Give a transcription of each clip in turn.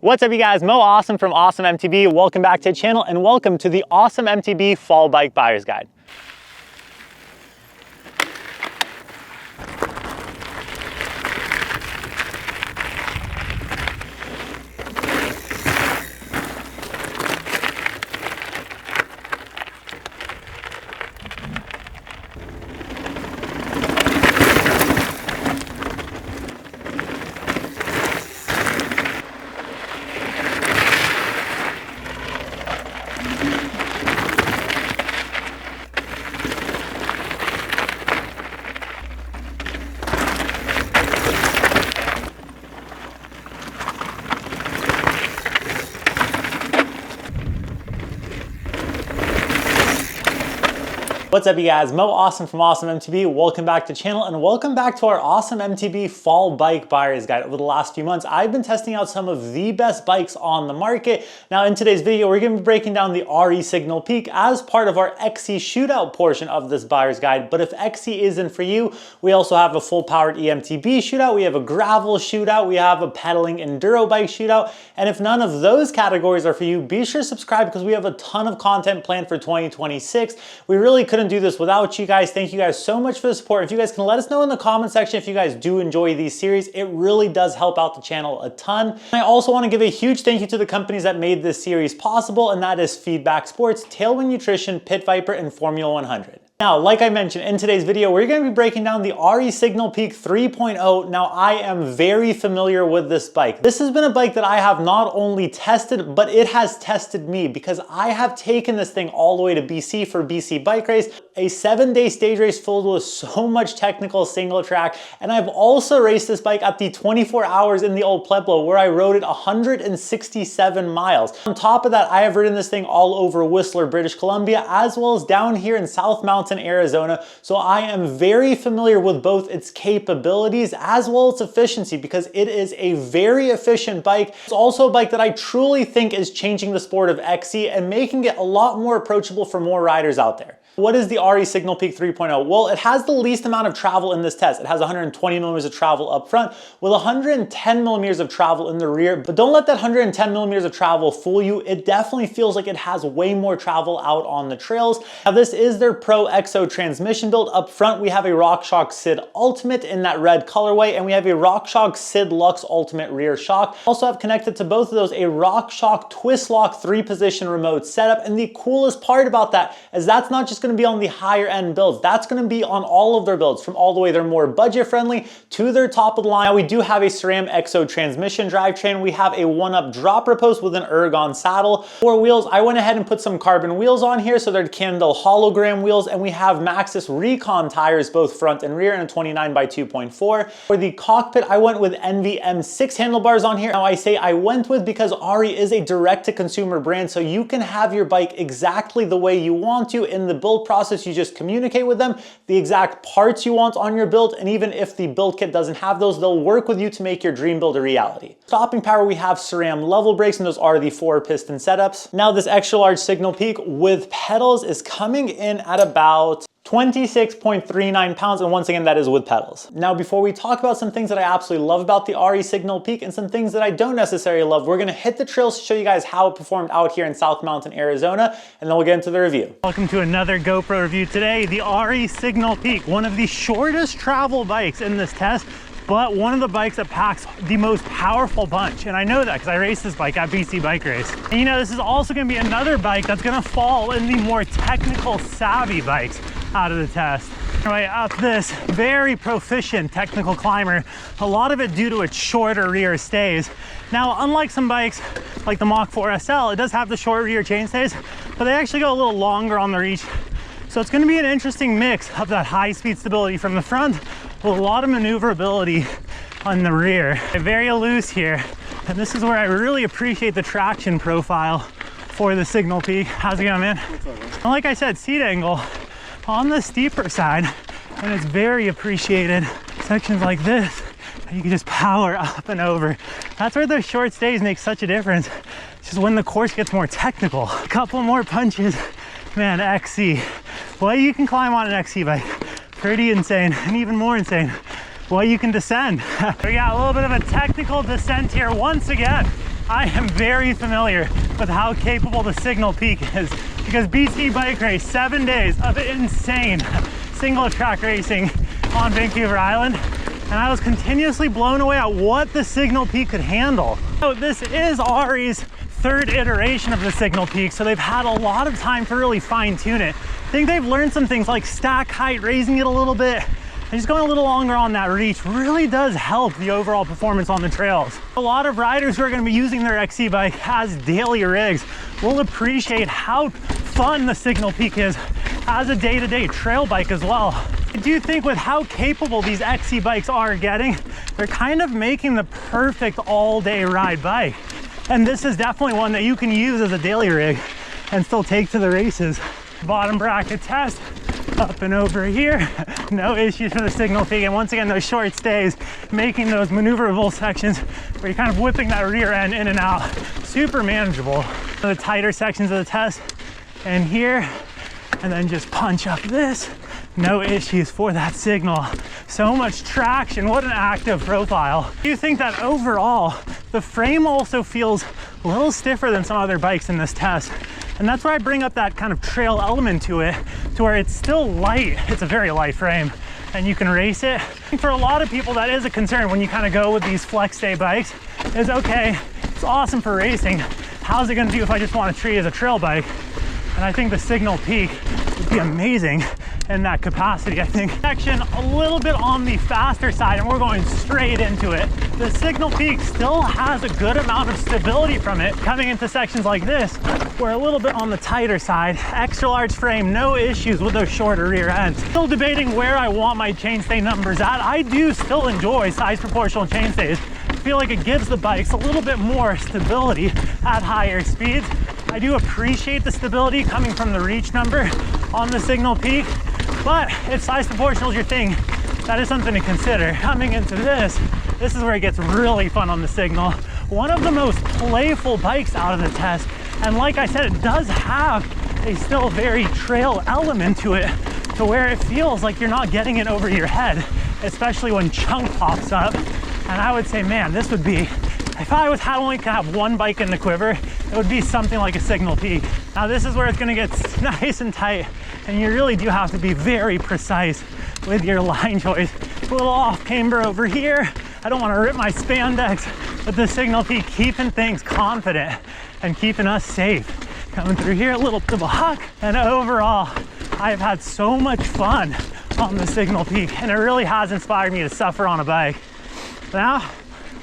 What's up you guys, Mo Awesome from Awesome MTB. Welcome back to the channel and welcome to the Awesome MTB Fall Bike Buyer's Guide. What's up you guys, Mo Awesome from Awesome MTB. Welcome back to the channel and welcome back to our Awesome MTB Fall Bike Buyer's Guide. Over the last few months, I've been testing out some of the best bikes on the market. Now in today's video, we're gonna be breaking down the ARI Signal Peak as part of our XC shootout portion of this buyer's guide. But if XC isn't for you, we also have a full powered EMTB shootout, we have a gravel shootout, we have a pedaling enduro bike shootout. And if none of those categories are for you, be sure to subscribe because we have a ton of content planned for 2026. We really couldn't do this without you guys. Thank you guys so much for the support. If you guys can let us know in the comment section if you guys do enjoy these series, it really does help out the channel a ton. And I also want to give a huge thank you to the companies that made this series possible, and that is Feedback Sports, Tailwind Nutrition, Pit Viper, and Formula 100. Now, like I mentioned in today's video, we're going to be breaking down the ARI Signal Peak 3.0. Now, I am very familiar with this bike. This has been a bike that I have not only tested, but it has tested me because I have taken this thing all the way to BC for BC Bike Race, a 7-day stage race filled with so much technical single track. And I've also raced this bike at the 24 hours in the Old Pueblo where I rode it 167 miles. On top of that, I have ridden this thing all over Whistler, British Columbia, as well as down here in South Mountain, Arizona. So I am very familiar with both its capabilities as well as efficiency because it is a very efficient bike. It's also a bike that I truly think is changing the sport of XC and making it a lot more approachable for more riders out there. What is the ARI Signal Peak 3.0? Well, it has the least amount of travel in this test. It has 120 millimeters of travel up front with 110 millimeters of travel in the rear. But don't let that 110 millimeters of travel fool you. It definitely feels like it has way more travel out on the trails. Now, this is their Pro Exo transmission build. Up front, we have a RockShox Sid Ultimate in that red colorway, and we have a RockShox Sid Lux Ultimate rear shock. Also have connected to both of those a RockShox Twist Lock 3-position remote setup. And the coolest part about that is that's not just going to be on the higher end builds. That's going to be on all of their builds, from all the way they're more budget friendly to their top of the line. Now, we do have a SRAM Exo transmission drivetrain. We have a 1-up dropper post with an ergon saddle. For wheels, I went ahead and put some carbon wheels on here, so they're Candle hologram wheels, and we have Maxxis Recon tires, both front and rear, in a 29 by 2.4. For the cockpit, I went with Envy M6 handlebars on here. Now, I say I went with because ARI is a direct-to-consumer brand, so you can have your bike exactly the way you want to in the build process. You just communicate with them the exact parts you want on your build, and even if the build kit doesn't have those, they'll work with you to make your dream build a reality. Stopping power, we have SRAM level brakes, and those are the 4-piston setups. Now, this extra large Signal Peak with pedals is coming in at about 26.39 pounds, and once again, that is with pedals. Now, before we talk about some things that I absolutely love about the ARI Signal Peak and some things that I don't necessarily love, we're gonna hit the trails to show you guys how it performed out here in South Mountain, Arizona, and then we'll get into the review. Welcome to another GoPro review today. The ARI Signal Peak, one of the shortest travel bikes in this test, but one of the bikes that packs the most powerful punch. And I know that because I raced this bike at BC Bike Race. And you know, this is also gonna be another bike that's gonna fall in the more technical savvy bikes out of the test. Right up this very proficient technical climber, a lot of it due to its shorter rear stays. Now, unlike some bikes like the Mach 4 SL, it does have the short rear chainstays, but they actually go a little longer on the reach. So it's gonna be an interesting mix of that high speed stability from the front with a lot of maneuverability on the rear. Very loose here, and this is where I really appreciate the traction profile for the Signal Peak. How's it going, man? And like I said, seat angle on the steeper side, and it's very appreciated. Sections like this, you can just power up and over. That's where those short stays make such a difference. It's just when the course gets more technical. A couple more punches, man, XC. What you can climb on an XC bike, pretty insane, and even more insane, what you can descend. We got a little bit of a technical descent here once again. I am very familiar with how capable the Signal Peak is because BC Bike Race, 7 days of insane single track racing on Vancouver Island, and I was continuously blown away at what the Signal Peak could handle. So this is ARI's third iteration of the Signal Peak, so they've had a lot of time to really fine tune it. I think they've learned some things like stack height, raising it a little bit, and just going a little longer on that reach really does help the overall performance on the trails. A lot of riders who are going to be using their XC bike as daily rigs will appreciate how fun the Signal Peak is as a day-to-day trail bike as well. I do think with how capable these XC bikes are getting, they're kind of making the perfect all-day ride bike. And this is definitely one that you can use as a daily rig and still take to the races. Bottom bracket test, up and over here, no issues for the Signal Peak. And once again, those short stays, making those maneuverable sections where you're kind of whipping that rear end in and out, super manageable. The tighter sections of the test, and here, and then just punch up this, no issues for that Signal. So much traction, what an active profile. I do think that overall, the frame also feels a little stiffer than some other bikes in this test. And that's where I bring up that kind of trail element to it, to where it's still light. It's a very light frame and you can race it. For a lot of people, that is a concern when you kind of go with these flex day bikes, is okay, it's awesome for racing. How's it gonna do if I just want to treat it as a trail bike? And I think the Signal Peak would be amazing in that capacity. I think section a little bit on the faster side, and we're going straight into it. The Signal Peak still has a good amount of stability from it coming into sections like this. We're a little bit on the tighter side, extra large frame, no issues with those shorter rear ends. Still debating where I want my chainstay numbers at. I do still enjoy size proportional chainstays. I feel like it gives the bikes a little bit more stability at higher speeds. I do appreciate the stability coming from the reach number on the Signal Peak, but if size proportional is your thing, that is something to consider. Coming into this is where it gets really fun on the Signal. One of the most playful bikes out of the test, and like I said, it does have a still very trail element to it, to where it feels like you're not getting it over your head, especially when chunk pops up. And I would say, man, this would be, if I was only to have one bike in the quiver, it would be something like a Signal Peak. Now this is where it's gonna get nice and tight, and you really do have to be very precise with your line choice. A little off camber over here. I don't wanna rip my spandex, but the Signal Peak keeping things confident and keeping us safe. Coming through here, a little bit of a huck, and overall, I've had so much fun on the Signal Peak, and it really has inspired me to suffer on a bike. Now,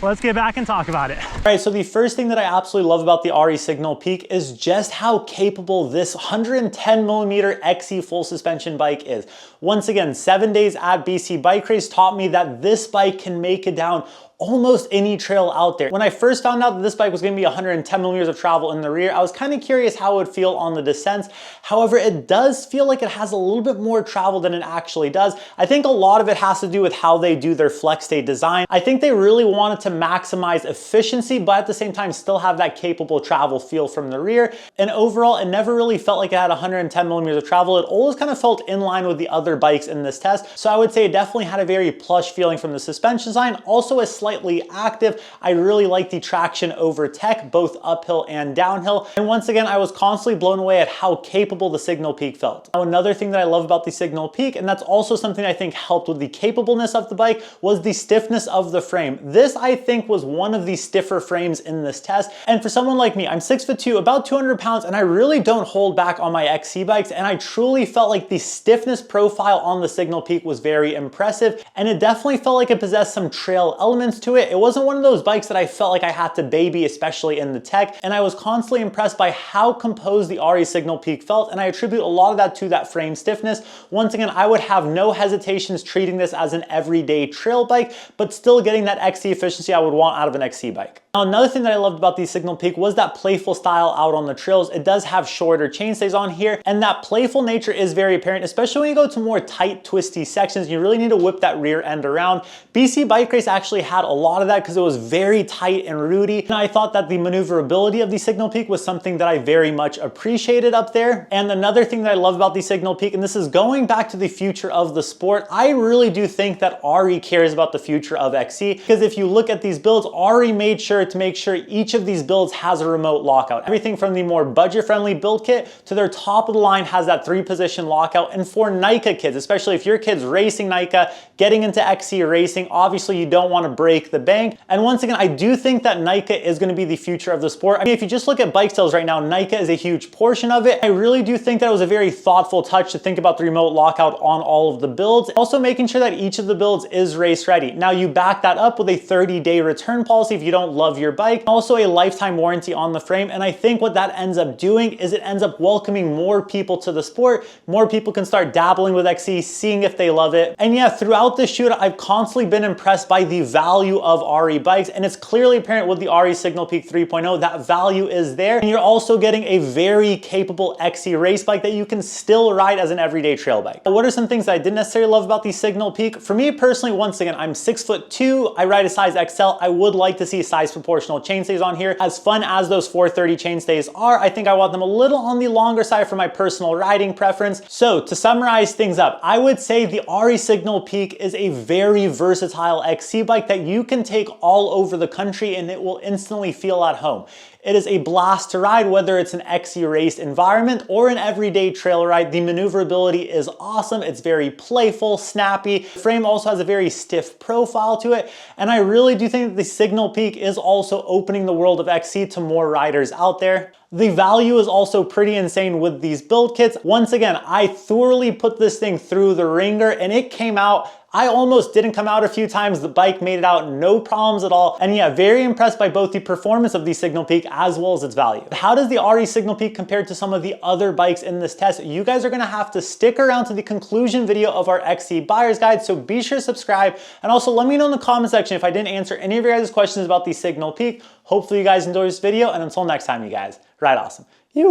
let's get back and talk about it. All right, so the first thing that I absolutely love about the ARI Signal Peak is just how capable this 110mm XC full suspension bike is. Once again, 7 days at BC Bike Race taught me that this bike can make it down almost any trail out there. When I first found out that this bike was gonna be 110mm of travel in the rear, I was kind of curious how it would feel on the descents. However, it does feel like it has a little bit more travel than it actually does. I think a lot of it has to do with how they do their flex day design. I think they really wanted to maximize efficiency, but at the same time still have that capable travel feel from the rear. And overall, it never really felt like it had 110mm of travel. It always kind of felt in line with the other bikes in this test. So I would say it definitely had a very plush feeling from the suspension design. Also a slightly active. I really like the traction over tech, both uphill and downhill. And once again, I was constantly blown away at how capable the Signal Peak felt. Now, another thing that I love about the Signal Peak, and that's also something I think helped with the capableness of the bike, was the stiffness of the frame. This, I think, was one of the stiffer frames in this test. And for someone like me, I'm 6'2", about 200 pounds, and I really don't hold back on my XC bikes. And I truly felt like the stiffness profile on the Signal Peak was very impressive. And it definitely felt like it possessed some trail elements to it. It wasn't one of those bikes that I felt like I had to baby, especially in the tech. And I was constantly impressed by how composed the ARI Signal Peak felt. And I attribute a lot of that to that frame stiffness. Once again, I would have no hesitations treating this as an everyday trail bike, but still getting that XC efficiency I would want out of an XC bike. Now, another thing that I loved about the Signal Peak was that playful style out on the trails. It does have shorter chainstays on here, and that playful nature is very apparent, especially when you go to more tight, twisty sections. You really need to whip that rear end around. BC Bike Race actually had a a lot of that because it was very tight and rooty. And I thought that the maneuverability of the Signal Peak was something that I very much appreciated up there. And another thing that I love about the Signal Peak, and this is going back to the future of the sport, I really do think that ARI cares about the future of XC, because if you look at these builds, ARI made sure to make sure each of these builds has a remote lockout. Everything from the more budget-friendly build kit to their top of the line has that 3-position lockout. And for NICA kids, especially if your kid's racing NICA, getting into XC racing, obviously you don't want to break the bank. And once again, I do think that NICA is going to be the future of the sport. I mean, if you just look at bike sales right now, NICA is a huge portion of it. I really do think that it was a very thoughtful touch to think about the remote lockout on all of the builds. Also making sure that each of the builds is race ready. Now you back that up with a 30-day return policy if you don't love your bike. Also a lifetime warranty on the frame. And I think what that ends up doing is it ends up welcoming more people to the sport. More people can start dabbling with XC, seeing if they love it. And yeah, throughout this shoot, I've constantly been impressed by the value of ARI bikes. And it's clearly apparent with the ARI Signal Peak 3.0, that value is there. And you're also getting a very capable XC race bike that you can still ride as an everyday trail bike. What are some things that I didn't necessarily love about the Signal Peak? For me personally, once again, I'm 6'2", I ride a size XL. I would like to see size proportional chainstays on here. As fun as those 430 chainstays are, I think I want them a little on the longer side for my personal riding preference. So to summarize things up, I would say the ARI Signal Peak is a very versatile XC bike that you can take all over the country and it will instantly feel at home. It is a blast to ride, whether it's an XC race environment or an everyday trail ride. The maneuverability is awesome. It's very playful, snappy. The frame also has a very stiff profile to it. And I really do think that the Signal Peak is also opening the world of XC to more riders out there. The value is also pretty insane with these build kits. Once again, I thoroughly put this thing through the ringer and it came out. I almost didn't come out a few times. The bike made it out, no problems at all. And yeah, very impressed by both the performance of the Signal Peak as well as its value. How does the ARI Signal Peak compare to some of the other bikes in this test? You guys are gonna have to stick around to the conclusion video of our XC buyer's guide, so be sure to subscribe. And also let me know in the comment section if I didn't answer any of your guys' questions about the Signal Peak. Hopefully you guys enjoyed this video, and until next time, you guys, ride awesome. You.